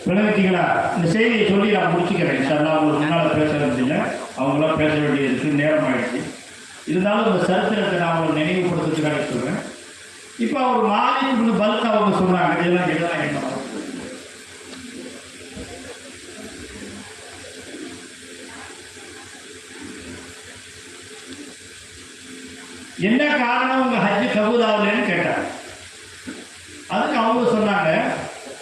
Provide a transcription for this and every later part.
விளங்கிட்டீங்களா? இந்த செய்தியை சொல்லி நான் முடிச்சுக்கிறேன். சார் அவங்களுக்கு முன்னால் பேசுறது இல்லை, அவங்களாம் பேச வேண்டியது இருக்குது, நேரம் ஆயிடுச்சு. இருந்தாலும் இந்த சரித்திரத்தை நான் அவங்களை நினைவுபடுத்துறதுக்காக சொல்கிறேன். இப்போ அவர் மாலிக் பல்க் அவங்க சொன்னாங்க, இதெல்லாம் என்ன என்ன காரணம் உங்க ஹஜ் கபூலாவலன்னு கேட்டாங்க. அதுக்கு அவங்க சொன்னாங்க,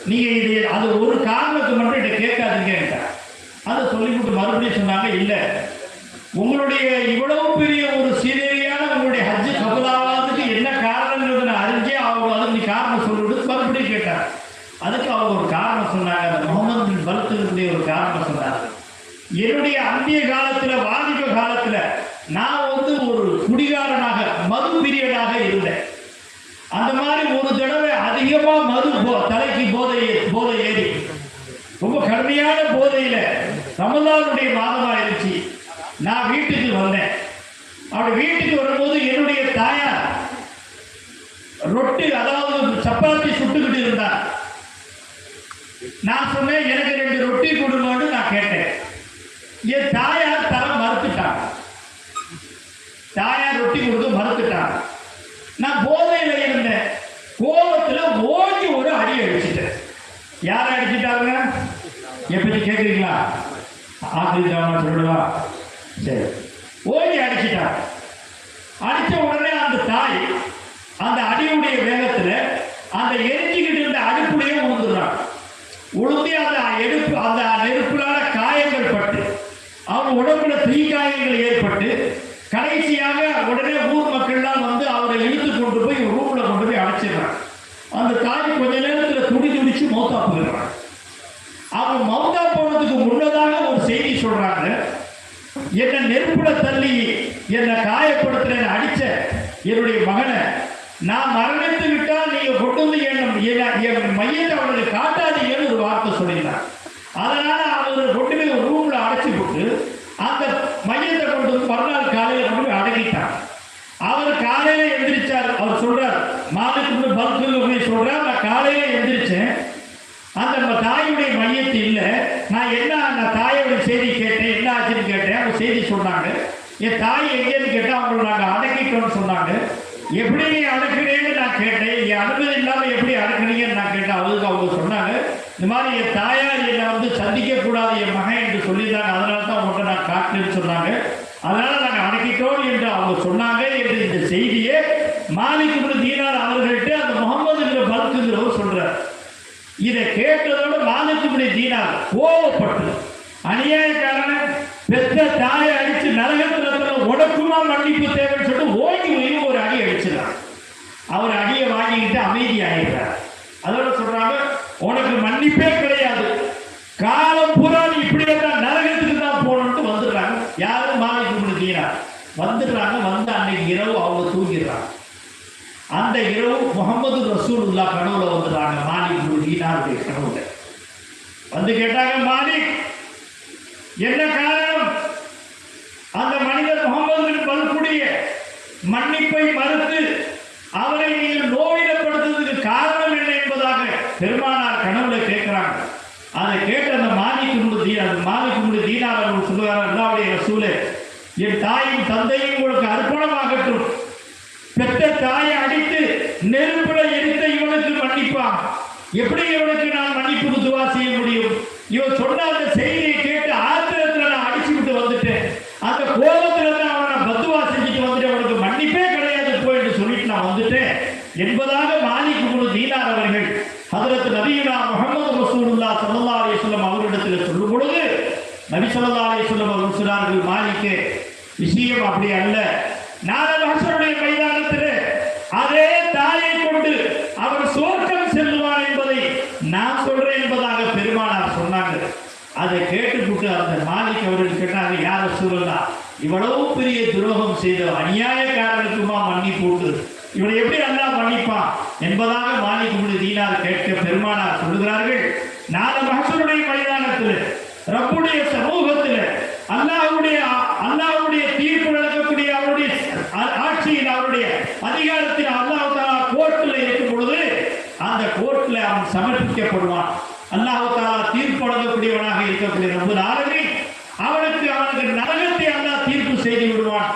நீங்க இது அது ஒரு காரணத்துக்கு மட்டும் இதை கேட்காதீங்க. அதை சொல்லிவிட்டு மறுபடியும் சொன்னாங்க, இல்லை உங்களுடைய இவ்வளவு பெரிய ஒரு சீரியரியான உங்களுடைய ஹஜ் கபூலாவதுக்கு என்ன காரணங்கிறத நான் அறிஞ்சே அவங்க அதுக்கு நீ காரணம் சொல்லிவிட்டு மறுபடியும் கேட்டாங்க. அதுக்கு அவங்க ஒரு காரணம் சொன்னாங்க. அந்த முகமது பின் பல்கினுடைய ஒரு காரணம் சொன்னாங்க. என்னுடைய அந்திய காலத்தில், வாலிப காலத்தில் நான் ஒரு குடிகாரனாக, மது பிரியனாக இருந்தேன். அந்த மாதிரி ஒரு தடவை அதிகமாக மது தலைக்கு போதை ஏறி ரொம்ப கடுமையான போதையில் ரமலானுடைய மாதமாக இருந்துச்சு. நான் வீட்டுக்கு வந்தேன். அப்படி வீட்டுக்கு வரும்போது என்னுடைய தாயார் ரொட்டி, அதாவது சப்பாத்தி சுட்டுக்கிட்டு இருந்தார். நான் சொன்னேன், எனக்கு 2 ரொட்டி கொடுங்கன்னு நான் கேட்டேன். என் தாயார் தர மறுத்துட்டாங்க. தாயார் ரொட்டி கொடுக்க மறுத்துட்டாங்க. நான் போதையில் இருந்தேன். கோபத்தில் ஓடி ஒரு அடி அடிச்சுட்டேன். யாரை அடிச்சுட்டாங்க? எப்படி கேட்குறீங்களா? ஆசிரியர் சொல்லுவா. சரி, ஓடி அடிச்சுட்டாங்க. அடித்த உடனே அந்த தாய் அந்த அடியுடைய வேகத்தில் அந்த எரிஞ்சிக்கிட்டு இருந்த அடுப்புலையே உழுந்துடுறாங்க. உளுந்தி அந்த நெருப்புலான காயங்கள் பட்டு அவங்க உடம்புல தீக்காயங்கள் ஏற்பட்டு கடைசியாக உடனே ஊர் மக்கள்லாம் அவரை இழுத்து கொண்டு போய் ரூம்ல கொண்டு போய் அடைச்சிடுறாங்க. அந்த தாய் கொஞ்ச நேரத்தில் துடிச்சு மௌத்தா போயிடுறாங்க. அவங்க மௌத்தா போனதுக்கு முன்னதாக ஒரு செய்தி சொல்றாங்க, என்னை நெருப்புல தள்ளி என்னை காயப்படுத்துற அடிச்ச என்னுடைய மகனை நான் மரணித்து விட்டால் நீங்க கொண்டு வந்து என் மையத்தை அவர்களுக்கு காட்டாதீங்கன்னு ஒரு வார்த்தை சொல்லியிருந்தாங்க. அதனால அவரை கொண்டு போய் ஒரு ரூம்ல அடைச்சி போட்டு அந்த மையத்தை கொண்டு வந்து மறுநாள் காலையில் கொண்டு போய் அடங்கிட்டாங்க. அவர் காலையில எந்திரிச்சார். அவர் சொல்றார், மாலிக் பல்கு சொல்றார், நான் காலையில எந்திரிச்சேன், அந்த தாயுடைய மையத்து இல்லை. நான் தாயோட செய்தி கேட்டேன், என்ன ஆச்சுன்னு கேட்டேன். அவங்க செய்தி சொன்னாங்க, என் தாய் எங்கேன்னு கேட்டால் அவங்களை நாங்கள் அடக்கிட்டோம்னு சொன்னாங்க. எப்படி நீ அடக்குறீங்கன்னு நான் கேட்டேன். என் அனுமதி இல்லாமல் எப்படி அடக்குறீங்கன்னு நான் கேட்டேன். அதுக்கு அவங்க சொன்னாங்க, இந்த மாதிரி என் தாயார் என்னை சந்திக்கக்கூடாது என் மகன் என்று சொல்லியிருந்தாங்க, அதனால தான் அவங்கள்ட்ட நான் காட்டுன்னு சொன்னாங்க. அதனால நாங்கள் அடக்கிட்டோம் என்று அவங்க சொன்னாங்க என்று இந்த செய்தியை மாலிக் இப்னு தீனார் அவர்கள்ட்ட அந்த முகமது பல்குங்கிறவர் சொல்றார். இதை கேட்டதோடு மாலிக் இப்னு தீனார் கோவப்பட்டு, அநியாயக்காரன பெற்ற தாயை அடித்து நரகத்தில் உடக்குமா மன்னிப்பு தேவைன்னு சொல்லிட்டு ஓடி ஒரு அடி அடிச்சிடறார். அவர் அடியை வாங்கிக்கிட்டு அமைதி ஆகிடுறார். அதோட சொல்றாங்க, உனக்கு மன்னிப்பே கிடையாது, காலம் பூரா நீ இப்படியே தான் நரகத்துக்கு தான் போகணும்னு வந்துடுறாங்க. யாரும் மாலிக் இப்னு தீனார் வந்துடுறாங்க. வந்து அன்னைக்கு இரவு அவங்க தூங்கிடுறாங்க. அந்த இரவு முகமது ரசூலுல்லாஹ் கனவுல வந்துடுறாங்க. மாலிக் இப்னு தீனாருடைய கனவுல வந்து கேட்டாங்க, மாலிக் என்ன காரணம்? அந்த மனிதர் முகமது பின் பல்குடைய மன்னிப்பை மறுத்து அவரை நீங்கள் நோயிடப்படுத்துவதற்கு காரணம் என்ன என்பதாக பெருமானார் கனவுல கேட்கிறாங்க. அதை கேட்டு அந்த மாலிக் இப்னு தீனார் அவர்கள் சொல்லுவார், அல்லாஹ்வுடைய ரசூலே, என் தாயும் தந்தையும் உங்களுக்கு அர்ப்பணமாகட்டும். பெற்ற தாயை அடித்து நெருப்புல எரித்த இவனுக்கு மன்னிப்பான், எப்படி இவனுக்கு நான் மன்னிப்புக்கு துவா செய்ய முடியும்? இவன் சொன்ன அந்த செய்தியை கேட்டு ஆத்திரத்தில் நான் அடிச்சு விட்டு வந்துட்டேன். அந்த கோபத்துல தான் அவனை பத்துவா செஞ்சுட்டு வந்துட்டு அவனுக்கு மன்னிப்பே கிடையாது போயிட்டு சொல்லிட்டு நான் வந்துட்டேன் என்பதாக மாலிக் இப்னு தீனார் அவர்கள் ஹதரத் நபியுனா முஹம்மது ரசூலுல்லாஹ் ஸல்லல்லாஹு அலைஹி வஸல்லம் அவர்களிடத்தில் சொல்லும் பொழுது நபி ஸல்லல்லாஹு அலைஹி வஸல்லம் அவர்கள் சொன்னார்கள், மாலிக்கே, விஷயம் அப்படி அல்ல. நாளை மஹ்ஷருடைய மைதானத்தில் அதே தாயை கொண்டு அவர் சொர்க்கம் செல்வார் என்பதை நான் சொல்றேன் என்பதாக பெருமானார் சொன்னாங்க. அதை கேட்டுவிட்டு அந்த மாலிக் அவர்கள் கேட்டாங்க, யார் ரசூலுல்லாஹ், இவ்வளவு பெரிய துரோகம் செய்த அநியாயக்காரனுக்குமா மன்னிப்பு உண்டு? இவனை எப்படி அல்லாஹ் மன்னிப்பான் என்பதாக மாலிக் இப்னு தீனார் கேட்க பெருமானார் சொல்லுகிறார்கள், நாளை மஹ்ஷருடைய மைதானத்தில் ரப்புடைய சமூகத்தில் அல்லாஹ்வுடைய தீர்ப்பு நடக்கக்கூடிய அவருடைய ஆட்சியில் அவருடைய அதிகாரத்தில் அல்லாஹ் தஆலா கோர்ட்டில் இருக்கும் பொழுது அந்த கோர்ட்டில் அவன் சமர்ப்பிக்கப்படுவான். அல்லாஹ் தஆலா தீர்ப்பு வழங்கக்கூடியவனாக இருக்கக்கூடிய ரப்பல் ஆலமீன் அவனுக்கு நரகத்தை அல்லாஹ் தீர்ப்பு செய்து விடுவான்.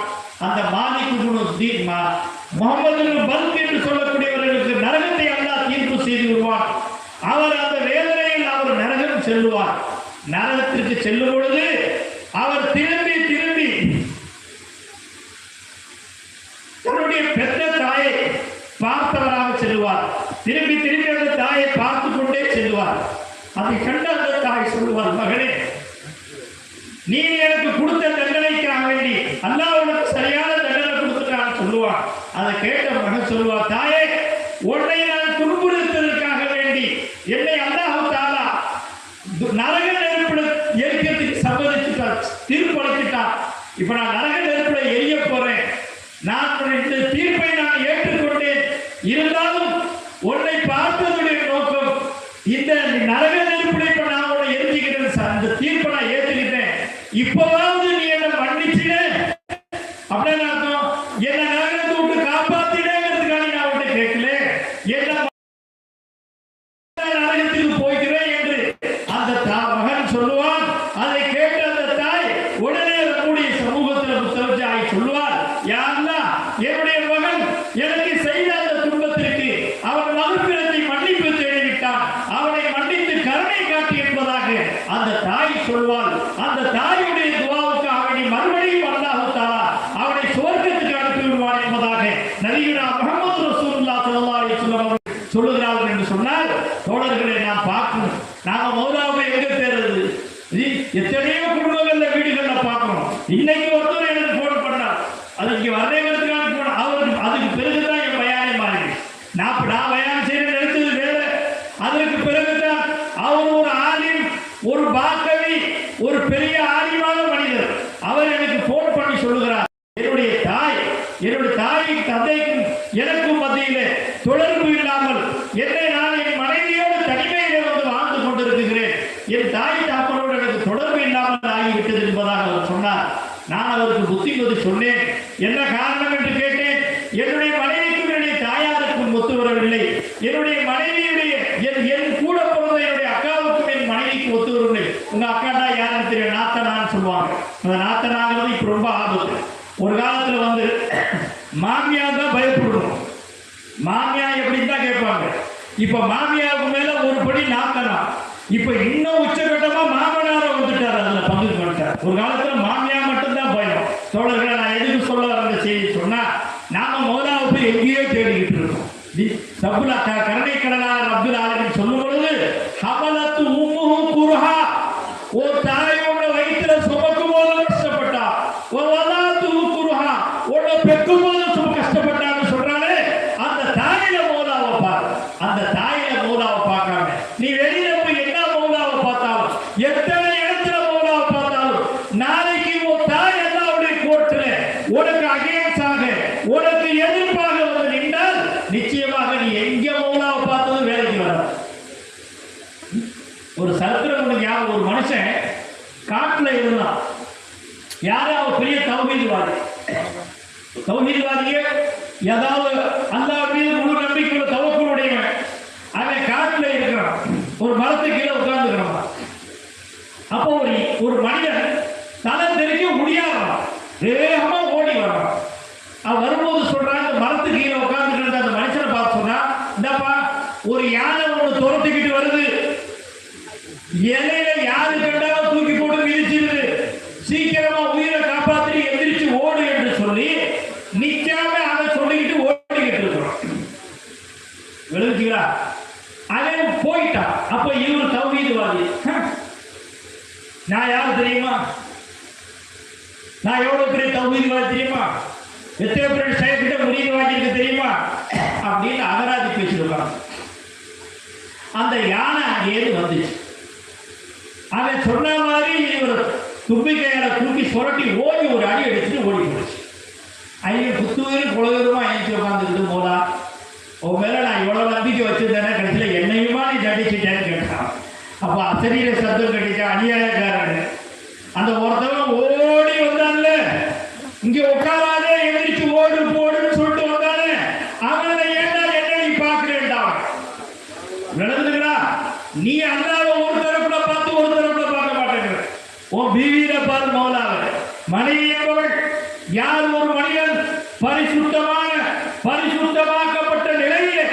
அந்த மாலிக் இப்னு முஹம்மது இப்னு பல்க் என்று சொல்லக்கூடியவர்களுக்கு நரகத்தை அல்லாஹ் தீர்ப்பு செய்து விடுவான். அவர் அந்த வேதனையில் அவர் நரகம் செல்லுவார். நரகத்திற்கு செல்லும் பொழுது அவர் திரும்பி திரும்பி தன்னுடைய பெற்ற தாயை பார்த்தவராக செல்வார். திரும்பி திரும்பி அந்த தாயை பார்த்து கொண்டே செல்வார். அதை கண்ட அந்த தாய் சொல்லுவார், மகனே, நீ எனக்கு கொடுத்த தண்டனைக்காக வேண்டி அல்லாஹ் உனக்கு சரியான தண்டனை கொடுத்துட்டான்னு சொல்லுவார். அதை கேட்ட மகன் சொல்லுவார், தாயே, உன்னை நான் துன்புறுத்ததற்காக வேண்டி என்னை அல்லாஹ் தஆலா நரக நெருப்புல எரிக்கிறதுக்கு சம்மதிச்சுட்டார், தீர்ப்பளிச்சுட்டார். இப்ப நான் நரக நெருப்புல எரிய போறேன். நான் இந்த தீர்ப்பை நான் ஏற்றுக்கொண்டேன். இருந்தாலும் உன்னை பார்த்ததுடைய நோக்கம் இந்த நரக நெருப்புல இப்ப நான் உன்னை எரிஞ்சுக்கிறேன், அந்த தீர்ப்பை நான் ஏற்றுக்கிட்டேன். இப்பவாவது நீ என்ன மன்னிச்சிட அப்படின்னு அர்த்தம். என்ன நரகத்தை விட்டு காப்பாத்தினேங்கிறதுக்காக நான் உன்னை கேட்கல, என்ன நரகத்துக்கு போய்க்கிறேன் என்று அந்த மகன் சொல்லுவான். அதை கேட்ட அந்த தாய் உடனே நம்முடைய சமூகத்தில் முத்தவஜாய் சொல்லுவார், யா அல்லாஹ், என்னுடைய மகன் எனக்கு செய்த அந்த துன்பத்திற்கு அவன் மகப்பிரத்தை மன்னிப்பு தேடிவிட்டான், அவனை மன்னித்து கருணை காட்டு என்பதாக அந்த தாய் சொல்வாள். அந்த தாயுடைய துஆவுக்காக வேண்டி மறுபடியும் அல்லாஹ் தஆலா அவனை சுவர்க்கத்துக்கு அனுப்பி விடுவான் என்பதாக நபியுனா முஹம்மது ரசூலுல்லாஹி ஸல்லல்லாஹு அலைஹி வஸல்லம் சொல்லுகிறார்கள் என்று சொன்னால், தோழர்களை நாம் பார்க்கணும். நாம மௌலாவை எங்க தேடுறது? எத்தனையோ குடும்பங்கள்ல வீடுகள்ல பார்க்கணும். இன்னைக்கு ஒருத்தர் எனக்கு போன் பண்ணார், அது இங்க வரவேற்கிறதுக்காக போன அவருக்கு அதுக்கு பிறகுதான் என் பயானே மாறி. நான் பயானம் செய்ய நினைச்சது வேற. அதற்கு பிறகுதான் அவர் ஒரு ஆலிம், ஒரு பாக்கவி, ஒரு பெரிய ஆலிமான மனிதர். அவர் எனக்கு போன் பண்ணி சொல்லுகிறார், என்னுடைய தாய்க்கு தந்தைக்கும் எனக்கும் மத்தியிலே தொடர்பு இல்லாமல் என்னை நான் என் மனைவியோடு தனிமையிலே வந்து வாழ்ந்து கொண்டிருக்கிறேன். என் தாய் தாப்பனோடு எனக்கு தொடர்பு இல்லாமல் ஆகிவிட்டது என்பதாக அவர் சொன்னார். நான் அவருக்கு புத்தி சொன்னேன். என்ன காரணம் என்று கேட்டேன். என்னுடைய மனைவிக்கும் என்னுடைய தாயாருக்கும் ஒத்து வரவில்லை. என்னுடைய மனைவியுடைய என் கூட பிறந்த என்னுடைய அக்காவுக்கும் என் மனைவிக்கு ஒத்து வரவில்லை. உங்க அக்காண்டா யாருன்னு தெரியும், நாத்தனான்னு சொல்லுவாங்க. அந்த நாத்தனாங்கிறது இப்ப ரொம்ப ஆபத்து. ஒரு காலத்துல வந்து மாமியார் தான் பயப்படணும். மாமியா எப்படின்னு தான் கேட்பாங்க. இப்ப மாமியாவுக்கு மேல ஒரு படி நாத்தனா. இப்ப இன்னும் உச்சகட்டமா மாமனார வந்துட்டார், அதுல பங்கு பண்ணிட்டார். ஒரு காலத்துல மாமியா மட்டும்தான் பயம். தோழர்களை நான் எதுக்கு சொல்ல வர செய்தி சொன்னா, நாம மௌலாவுக்கு எங்கேயோ தேடிக்கிட்டு இருக்கோம். சப்புலா கருணை கடலாளர் அப்துல் ஆலமீன் சொல்லும் பொழுது, ஹமலத்து உம்முஹு குர்ஹா, ஒரு தாயோட வயிற்றுல சுமக்கும் போது கஷ்டப்பட்டா, ஒரு வலாத்து குர்ஹா, உன்னை பெக்கும் போது கஷ்டப்பட்டான்னு சொல்றாரு. அந்த தாயில மௌலாவை பாரு. அந்த தாயில மௌலாவை பார்க்காம நீ வெளியில போய் என்ன மௌலாவை பார்த்தாலும், எத்தனை இடத்துல மௌலாவை பார்த்தாலும், நாளைக்கு உன் தாய் அல்லாஹ்வுடைய கோர்ட்ல உனக்கு அகைன்ஸ்டாக உனக்கு எதிர்ப்பாக வந்து நின்றால் நிச்சயமாக நீ எங்க மௌலாவை பார்த்ததும் வேலைக்கு வராது. ஒரு சரித்திரம் ஞாபகம். ஒரு மனுஷன் காட்டுல இருந்தான். யாராவது பெரிய தௌஹீத்வாதி, தௌஹீத்வாதியே ஏதாவது அல்லாஹ் மீது முழு நம்பிக்கையுள்ள தவக்குலுடையவன். அவன் காட்டுல இருக்கிறான், ஒரு மரத்துக்கு கீழே உட்கார்ந்துக்கிறான். அப்போ ஒரு மனிதன் தலை தெரிஞ்சு முடியாதான் வேகமா ஓடி வரான். அவன் வரும்போது சொல்றான், அந்த மரத்துக்கு கீழே உட்கார்ந்துட்டு அந்த மனுஷனை பார்த்து சொன்னா, இந்தப்பா ஒரு யானை ஒன்று துரத்துக்கிட்டு வருது, இலையில யாரு கண்டாலும் தூக்கி போட்டு மிதிச்சிருது, சீக்கிரமா உயிரை காப்பாற்றி எந்திரிச்சு ஓடு என்று சொல்லி நிக்காம அதை சொல்லிக்கிட்டு ஓடிக்கிட்டு இருக்கிறோம். விழுந்துங்களா? அவன் போயிட்டான். அப்ப இவர் தௌஹீத்வாதி. நான் யாரு தெரியுமா? நான் எவ்வளவு பெரிய தௌஹீத்வாதி தெரியுமா? எத்தனை பேர் சைக்கிட்ட முறியீடு வாங்கியிருக்கு தெரியுமா? அப்படின்னு அகராதி பேசிருக்கான். அந்த யானை அங்கேயிருந்து வந்துச்சு. அவன் சொன்ன மாதிரி இவர் தும்பிக்கையால தூக்கி சுரட்டி ஓடி ஒரு அடி அடிச்சுட்டு ஓடி போச்சு. அவங்க புத்துவரும் குலவருமா எழுச்சி உட்காந்துக்கிட்டு போதா, உன் மேல நான் இவ்வளவு நம்பிக்கை வச்சிருந்தேன்னா கடைசியில் என்னையுமா நீ தண்டிச்சுட்டேன்னு கேட்டான். அப்ப அசரீர சத்தம் கட்டிச்சா அநியாயக்காரன். அந்த ஒருத்தவன் ஓடி வந்தான்ல, இங்க உட்காராதே எந்திரிச்சு ஓடு போடுன்னு சொல்லிட்டு வந்தானே, அவனை ஏன்னா என்ன நீ அல்லாஹ்வை ஒரு தரப்புல பார்த்து ஒரு தரப்புல பார்க்க மாட்டேங்கிற. உன் பீவியில பாரு மௌலாவை. மனைவி என்பவள் யார் ஒரு மனிதன் பரிசுத்தமாக்கப்பட்ட நிலையிலே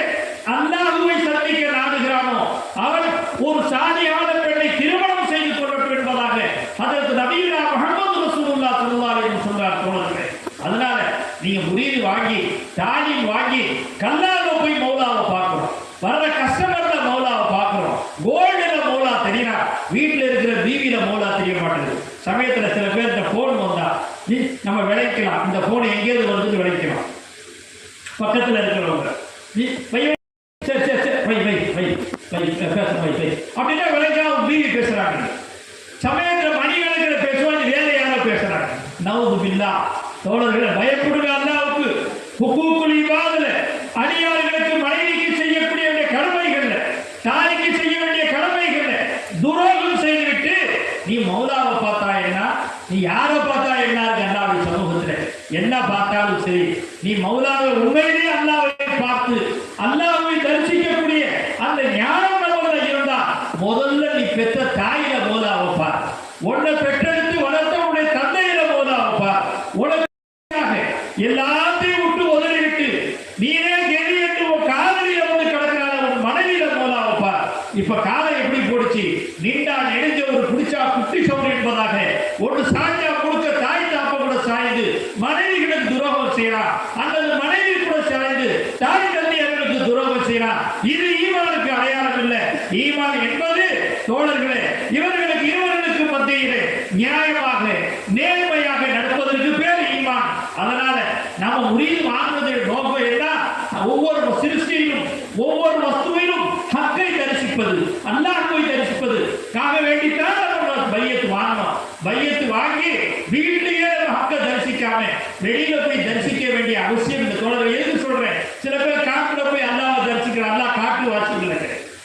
அல்லாஹ்வை சந்திக்க நாடுகிறானோ அவன் ஒரு சாதியான பெண்ணை திருமணம் செய்து கொள்ளட்டும் என்பதாக அதற்கு நபியுல்லா முஹம்மது ரசூலுல்லாஹ் ஸல்லல்லாஹு அலைஹி வஸல்லம் சொன்னார் தோழர்களே. அதனால நீங்க முரீது வாங்கி தாலீம் வாங்கி கல்லால போய் மௌலாவை பார்க்கணும். வர்ற கஸ்டமர்ல மௌலாவை பார்க்கிறோம். கோல்டுல மௌலா தெரியுமா? வீட்டில் இருக்கிற பீவியில மௌலா தெரிய மாட்டேங்குது. சமயத்துல சில பேர்கிட்ட போன் வந்தா நம்ம விளைக்கலாம், இந்த போன் எங்கேயாவது வருதுன்னு விளைக்கலாம். பக்கத்துல இருக்கிறவங்க சரி சரி சரி வை வை வை வை பேச வை வை அப்படின்னா விளைக்காம பீவி பேசுறாங்க. சமயத்துல மணிக்கணக்கில் பேசுவாங்க, வேற யாரோ பேசுறாங்க. நவுது பில்லா. தோழர்களை பயப்படுங்க அல்லாஹ்வுக்கு. ஹுக்கூக்குல் இபாதுல அடியார்களுக்கு மனைவிக்கு செய்யக்கூடிய கடமைகள்ல தாய்க்கு செய்ய வேண்டிய கடமைகள்ல துரோகம் செய்துவிட்டு நீ மௌலாவை பார்த்தா என்ன, நீ யாரை பார்த்தா என்ன அல்லாஹ்வுடைய சமூகத்துல என்ன பார்த்தாலும் சரி, நீ மௌலாவை உண்மையிலேயே அல்லாஹ்வை பார்த்து அல்லாஹ்வை தரிசிக்கக்கூடிய அந்த ஞானம் நம்மள இருந்தா முதல்ல நீ பெற்ற தாயில மௌலாவை பார். உன்னை பெற்றெடுத்து வளர்த்த உன்னுடைய தந்தையில மௌலாவை பார். உனக்கு எல்லாத்தையும் விட்டு உதறி விட்டு நீனே கெதி என்று உன் காதலில வந்து கிடக்கிறான உன் மனைவியில மௌலாவை பார். இப்ப காலம் எப்படி போடுச்சு? நீண்டா நெடுஞ்ச ஒரு குடிச்சா குட்டி சோறு என்பதாக ஒரு சாஞ்சா கொடுக்க தாய் தாப்ப கூட சாய்ந்து மனைவிகளுக்கு துரோகம் செய்யறான். அந்த மனைவி கூட சாய்ந்து தாய் தந்தையர்களுக்கு துரோகம் செய்யறான். இது ஈமானுக்கு அடையாளம் இல்லை. ஈமான் என்பது தோழர்களே இருவர்களுக்கு மத்தியிலே நியாயமாக நேர்மையாக நடப்பதற்கு பேர் ஈமான். அதனால நாம முரீது வாங்குவதை நோக்கம் என்ன? ஒவ்வொரு சிருஷ்டியிலும் ஒவ்வொரு வஸ்துவிலும் ஹக்கை தரிசிப்பது, அல்லாஹ்வை தரிசிப்பது காக வேண்டித்தான் நம்ம பையத்து வாங்கணும். பையத்து வாங்கி வீட்டிலேயே ஹக்கை தரிசிக்காம வெளியில போய் தரிசிக்க வேண்டிய அவசியம் இந்த தோழரை எதுக்கு சொல்றேன்? சில பேர் காட்டுல போய் அல்லாஹ்வை தரிசிக்கிறார். அல்லாஹ் காட்டு வாசிக்கல.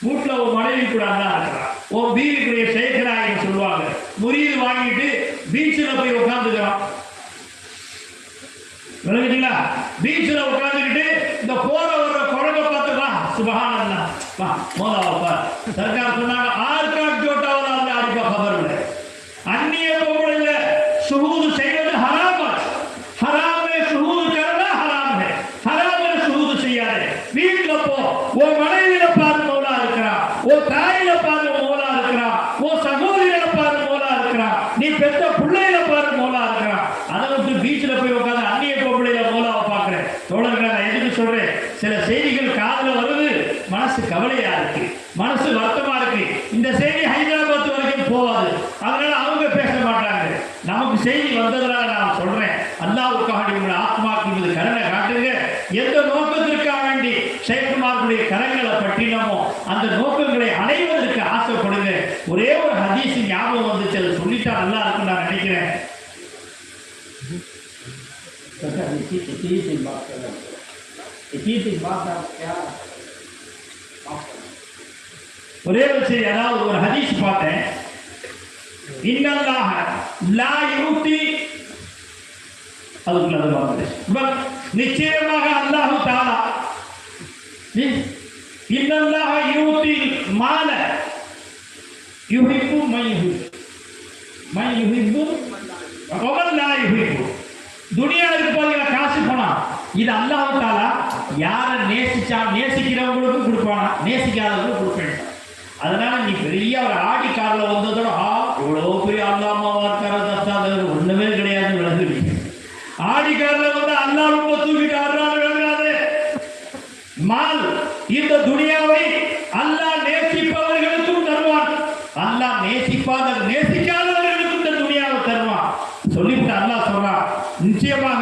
வீட்டுல ஒரு மனைவி கூட அல்லாஹ் இருக்கிறான். ஓ பீவிக்குரிய சேர்க்கிறாங்க சொல்லுவாங்க. முரீது வாங்கிட்டு பீச்சில் போய் உட்காந்துக்கிறான். விளங்குறீங்களா? பீச்சில் உட்காந்துக்கிட்டு இந்த போற வர்ற குழந்தை பார்த்துக்கலாம். சுபஹானல்லாஹ் வா மௌலாவை பார். சர்க்கார் சொன்னாங்க ஆர்காட் ஜோட்டாவில் அந்த அடிப்பா खबर இல்லை. அந்நிய பொம்பளையில சுஹூது செய்வது ஹராம். ஹராமே சுஹூது கரனா ஹராம் है. ஹராமே சுஹூது செய்யாதே. வீட்ல போ, ஓ மனைவியில பாரு மௌலா இருக்கிறா, ஓ தாயில பாரு மௌலா இருக்கிறா, ஓ சகோதரியில பாரு மௌலா இருக்கிறா, நீ பெத்த பிள்ளையில பாரு மௌலா இருக்கிறா. அதை விட்டு பீச்சில் போய் உட்காந்து அந்நிய பொம்பளையில மௌலாவை பார்க்கிறேன். தோழர்களை நான் எதுக்கு சொல்றேன்? சில செய்திகள் காதுல வருது, மனசு கவலையா இருக்கு, மனசு வருத்தமா இருக்கு. இந்த செய்தி ஹைதராபாத் வரைக்கும் போவாது, அதனால அவங்க பேச மாட்டாங்க. நமக்கு செய்தி வந்ததுனால நான் சொல்றேன், அல்லாஹ்வுக்காக உங்களுடைய ஆத்மாக்கு மீது கருணை காட்டுங்க. எந்த நோக்கத்திற்காக வேண்டி ஷேக்குமார்களுடைய கரங்களை பற்றினமோ அந்த நோக்கங்களை அடைவதற்கு ஆசைப்படுங்க. ஒரே ஒரு ஹதீஸ் ஞாபகம் வந்துச்சு, அதை சொல்லிட்டா நல்லா இருக்கும் நான் நினைக்கிறேன். ஒரே விஷயம், அதாவது ஒரு ஹதீஸ் பார்த்தேன். இன்னல்லாஹ லா யூதி நிச்சயமாக அல்லாஹு தஆலா இன்னல்லாஹ யூதி மால யுஹிப்பு மன் யுஹிப்பு வமன் லா யுஹிப்பு. துனியாவுக்கு போகிற காசு பணம் இது அல்லாஹ் தஆலா யாரை நேசிக்கிறவங்களுக்கும் கொடுப்பானா, நேசிக்காதவங்களுக்கும் கொடுப்பேன். அதனால நீ பெரிய ஒரு ஆடி காரில் வந்ததோட இவ்வளோ பெரிய அல்லாமாவா இருக்காரு ஒண்ணுமே கிடையாது விளங்குறீங்க. ஆடி காரில் வந்து அல்லா ரொம்ப தூக்கிட்டு ஆடுறாரு விளங்காது. மால் இந்த துனியாவை அல்லாஹ் நேசிப்பவர்களுக்கும் தருவான், அல்லாஹ் நேசிக்காதவர்களுக்கும் இந்த துனியாவை தருவான். சொல்லிவிட்டு அல்லாஹ் சொல்றான், நிச்சயமாக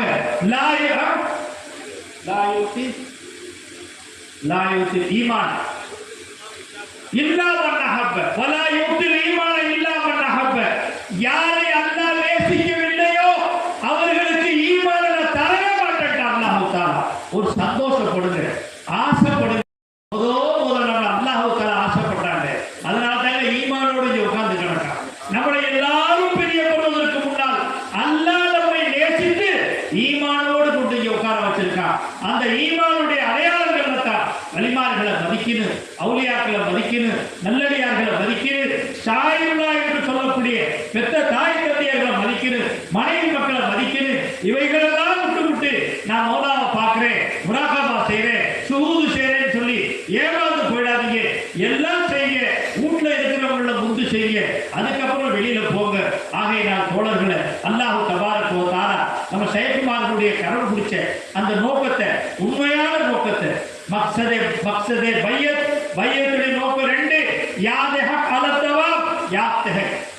ஈமான் இல்லா மன் அஹப்ப வலா யுத்தில் ஈமான இல்லா மன் அஹப்ப. யாரை அல்லாஹ் நேசிக்கவில்லையோ அவர்களுக்கு ஈமான தரவே மாட்டேன் அல்லாஹ் தஆலா. ஒரு சந்தோஷப்படுங்க, ஆசைப்படுங்க. முதல்ல நம்ம அல்லாஹ் தஆலா ஆசைப்பட்டாங்க, அதனால தான் ஈமானோடு இங்க உட்கார்ந்து கிடக்கான். நம்மளை எல்லாரும் பிரியப்படுவதற்கு முன்னால் அல்லாஹ் நம்மை நேசித்து ஈமானோடு கொண்டு இங்க உட்கார வச்சிருக்கான். அந்த ஈமானுடைய அடையாளங்கள் தான் வலிமா வலிமார்களை மதிக்கணும், அவுலியாக்களை மதிக்கணும், நல்லடியார்களை மதிக்கணும், சாயுல்லா என்று சொல்லக்கூடிய பெத்த தாய் தந்தையர்களை மதிக்கணும், மனைவி மக்களை மதிக்கணும். இவைகளெல்லாம் விட்டு நான் மௌலாவை பார்க்கிறேன், முராகாபா செய்யறேன், சுகூது செய்யறேன்னு சொல்லி ஏமாந்து போயிடாதீங்க. எல்லாம் செய்ய, வீட்டுல இருக்கிறவங்கள முந்து செய்ய, அதுக்கப்புறம் வெளியில போங்க. ஆகையினால் தோழர்களை அல்லாஹ் தபாரக வ தஆலா நம்ம ஷேக்குமார்களுடைய கரம் பிடிச்ச அந்த நோக்கத்தை, உண்மையான நோக்கத்தை, மக்சதே பையத்துடைய நோக்கம் 2, யாதே ஹக் அலத்தவா யாத்தே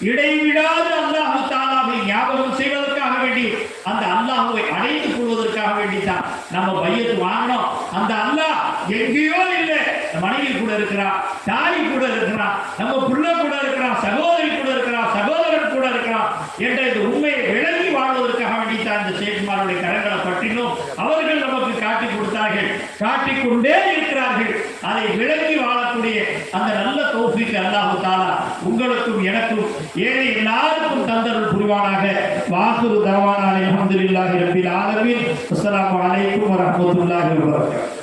இடைவிடாத அல்லாஹ் தஆலாவை ஞாபகம் செய்வதற்காக வேண்டி, அந்த அல்லாஹ்வை அடைந்து கொள்வதற்காக வேண்டித்தான் நம்ம பையத்து வாங்கணும். அந்த அல்லாஹ் எங்கேயோ இல்லை, மனைவி கூட இருக்கிறான், தாய் கூட இருக்கிறான், நம்ம புள்ள கூட இருக்கிறான், சகோதரி கூட இருக்கிறான், சகோதரன் கூட இருக்கிறான் என்ற இந்த உண்மையை விளங்கி வாழ்வதற்காக வேண்டித்தான் இந்த ஷேக்குமாருடைய கரங்களை பற்றினோம். அவர்கள் நமக்கு காட்டி கொடுத்தார்கள், காட்டிக் கொண்டே இருக்கிறார்கள். அதை விளங்கி வாழக்கூடிய அந்த நல்ல தௌஃபீக் அல்லாஹ் தஆலா உங்களுக்கும் எனக்கும் ஏழை எல்லாருக்கும் தந்தருள் புரிவானாக. வாஹிரு தஅவானா அல்ஹம்துலில்லாஹி ரப்பில் ஆலமீன். அஸ்ஸலாமு அலைக்கும் வரஹ்மத்துல்லாஹி வபரகாத்துஹு.